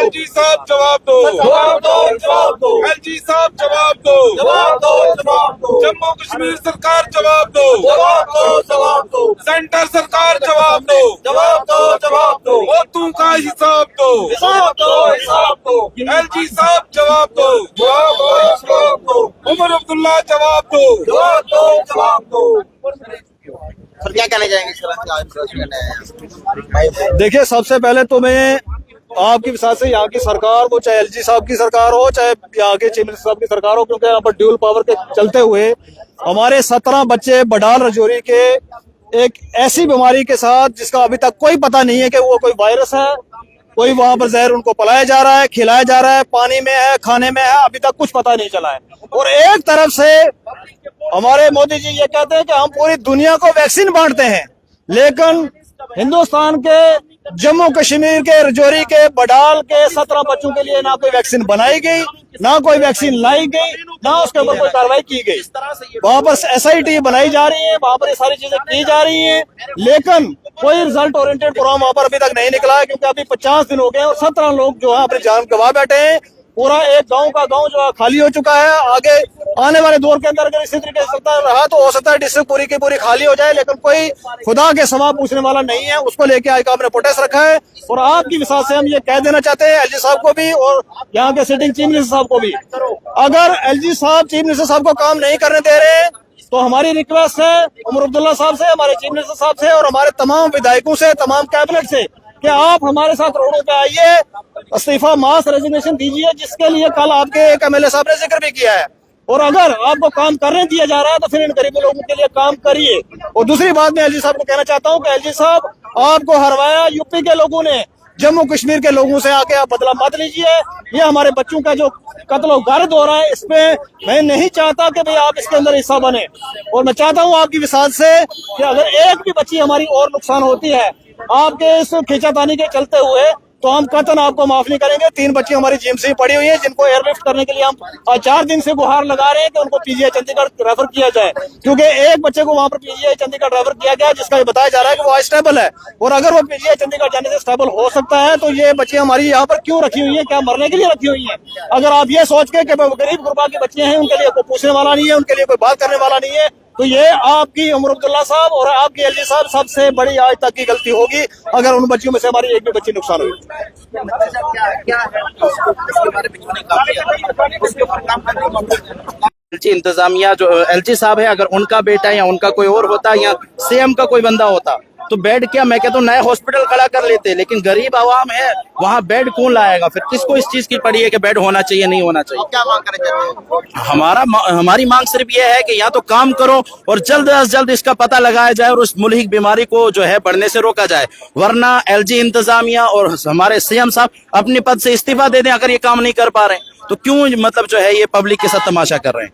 LG साहब जवाब दो, जवाब दो, जवाब दो, LG साहब जवाब दो, जवाब दो, जवाब दो, जम्मू कश्मीर सरकार जवाब दो, जवाब दो, जवाब दो, सेंटर सरकार जवाब दो, जवाब दो, जवाब दो, वोटों का हिसाब दो, हिसाब दो, हिसाब दो, LG साहब जवाब दो, जवाब दो, जवाब दो, उमर अब्दुल्ला जवाब दो। जवाब दो, जवाब दो। सर क्या कहना चाहेंगे इस तरह? देखिए, सबसे पहले तो मैं आपकी विसात से यहाँ की सरकार को, चाहे LG साहब की सरकार हो, चाहे यहाँ के चीफ मिनिस्टर साहब की सरकार हो, क्योंकि यहाँ पर ड्यूल पावर के चलते हुए हमारे 17 बच्चे बडाल रजौरी के एक ऐसी बीमारी के साथ जिसका अभी तक कोई पता नहीं है कि वो कोई वायरस है, कोई वहां पर जहर उनको पिलाया जा रहा है, खिलाया जा रहा है, पानी में है, खाने में है, अभी तक कुछ पता नहीं चला है। और एक तरफ से हमारे मोदी जी ये कहते हैं कि हम पूरी दुनिया को वैक्सीन बांटते हैं, लेकिन हिंदुस्तान के जम्मू कश्मीर के रजौरी के बडाल के 17 बच्चों के लिए ना कोई वैक्सीन बनाई गई, ना कोई वैक्सीन लाई गई, ना उसके ऊपर कोई कार्रवाई की गई। वहां पर SIT बनाई जा रही है, वहां पर ये सारी चीजें की जा रही हैं, लेकिन कोई रिजल्ट ओरिएंटेड प्रोग्राम वहां पर अभी तक नहीं निकला है, क्योंकि अभी 50 दिन हो गए और 17 लोग जो है अपनी जान गंवा बैठे हैं। पूरा एक गांव का गांव जो है खाली हो चुका है। आगे आने वाले दौर के अंदर अगर इसी तरीके से चलता रहा तो हो सकता है डिस्ट्रिक्ट पूरी की पूरी खाली हो जाए, लेकिन कोई खुदा के सवाब पूछने वाला नहीं है। उसको लेके आज आपने प्रोटेस्ट रखा है और आपकी विसात से हम ये कह देना चाहते हैं LG साहब को भी और यहाँ के सिटिंग चीफ मिनिस्टर साहब को भी, अगर LG साहब चीफ मिनिस्टर साहब को काम नहीं करने दे रहे हैं तो हमारी रिक्वेस्ट है उमर अब्दुल्ला साहब से, हमारे चीफ मिनिस्टर साहब से और हमारे तमाम विधायकों से, तमाम कैबिनेट से कि आप हमारे साथ रोडों पे आइए, इस्तीफा मास रेजिग्नेशन दीजिए, जिसके लिए कल आपके एक MLA साहब ने जिक्र भी किया है। और अगर आपको काम करने दिया जा रहा है तो फिर इन गरीब लोगों के लिए काम करिए। और दूसरी बात मैं LG साहब को कहना चाहता हूँ कि LG साहब, आपको हरवाया यूपी के लोगों ने, जम्मू कश्मीर के लोगों से आके आप बदला मत लीजिए। ये हमारे बच्चों का जो कत्ल गारद हो रहा है, इसमें मैं नहीं चाहता कि भाई आप इसके अंदर हिस्सा बने। और मैं चाहता हूँ आपकी विसात से कि अगर एक भी बच्ची हमारी और नुकसान होती है आपके इस खींचातानी के चलते हुए, तो हम कतन आपको माफ नहीं करेंगे। 3 बच्ची हमारी GMC पड़ी हुई है, जिनको एयरलिफ्ट करने के लिए हम 4 दिन से गुहार लगा रहे हैं कि उनको PGI चंडीगढ़ रेफर किया जाए, क्योंकि एक बच्चे को वहां पर PGI चंडीगढ़ रेफर किया गया, जिसका ये बताया जा रहा है कि वो स्टेबल है। और अगर वो PGI चंडीगढ़ जाने से स्टेबल हो सकता है तो ये बच्ची हमारी यहाँ पर क्यों रखी हुई है? क्या मरने के लिए रखी हुई है? अगर आप ये सोच के गरीब गुरबा की बच्चियां हैं, उनके लिए कोई पूछने वाला नहीं है, उनके लिए कोई बात करने वाला नहीं है, तो ये आपकी उमर अब्दुल्ला साहब और आपकी LG साहब सबसे बड़ी आज तक की गलती होगी अगर उन बच्चियों में से हमारी एक भी बच्ची नुकसान हुई। LG इंतजामिया जो LG साहब है, अगर उनका बेटा या उनका कोई और होता या CM का कोई बंदा होता तो बेड क्या, मैं कहता हूँ नया हॉस्पिटल खड़ा कर लेते, लेकिन गरीब आवाम है, वहाँ बेड कौन लाएगा? फिर किसको इस चीज की पड़ी है कि बेड होना चाहिए, नहीं होना चाहिए? क्या मांग करना चाहते हैं? हमारी मांग सिर्फ ये है कि या तो काम करो और जल्द अज जल्द इसका पता लगाया जाए और उस मुल्हिक बीमारी को जो है बढ़ने से रोका जाए, वरना LG इंतजामिया और हमारे CM साहब अपने पद से इस्तीफा दे दें। अगर ये काम नहीं कर पा रहे हैं तो क्यों मतलब जो है ये पब्लिक के साथ तमाशा कर रहे हैं?